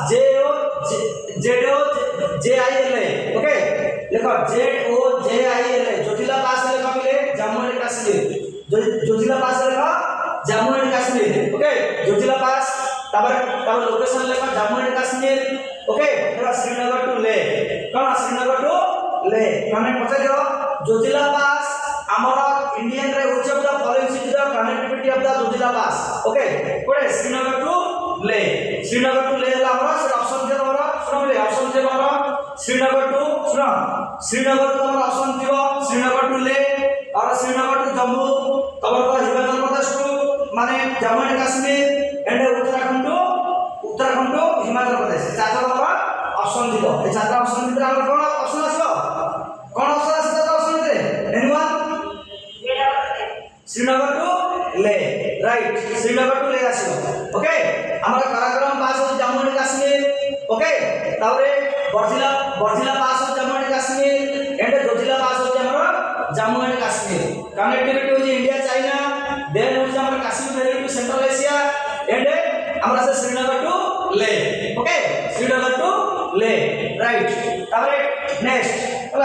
ZOJILA okay देखो ZOJILA Zojila pass लेखा मिले जम्मू एंड कश्मीर जोजिला पास लेखा Jammu and Kashmir okay Zojila pass तब लोकेशन लेखा Jammu and Kashmir okay Srinagar to Leh कौन श्रीनगर टू ले कनेक्ट पचा दियो जोजिला पास हमारा इंडियन रे which of the following city the connectivity of the Zoji La pass okay कोडे श्रीनगर टू ले हला हमरा से ऑप्शन दे हमरा सुनो ले ऑप्शन दे हमरा श्रीनगर टू सुनो श्रीनगर टू हमरा ऑप्शन दियो श्रीनगर टू ले और श्रीनगर टू जम्मू तबर को हिमाचल प्रदेश टू माने Jammu and Kashmir and Uttarakhand to Himachal Pradesh चारटा हमरा ऑप्शन दियो ए चारटा ऑप्शन भितर हमरा कोन ऑप्शन आसो चारटा ऑप्शन दे anyone Srinagar to Leh right Srinagar to Leh आसो ओके हमरा काराकोरम पास हो जम्मू एंड कश्मीर ओके तावरे बर्जिला पास हो Jammu and Kashmir and Zojila pass हो हमरा जम्मू एंड कश्मीर कनेक्टिविटी हो इंडिया चाइना देन हो हमरा Kashmir valley to Central Asia and हमरा से Srinagar to Leh okay Srinagar to Leh right तावरे नेक्स्ट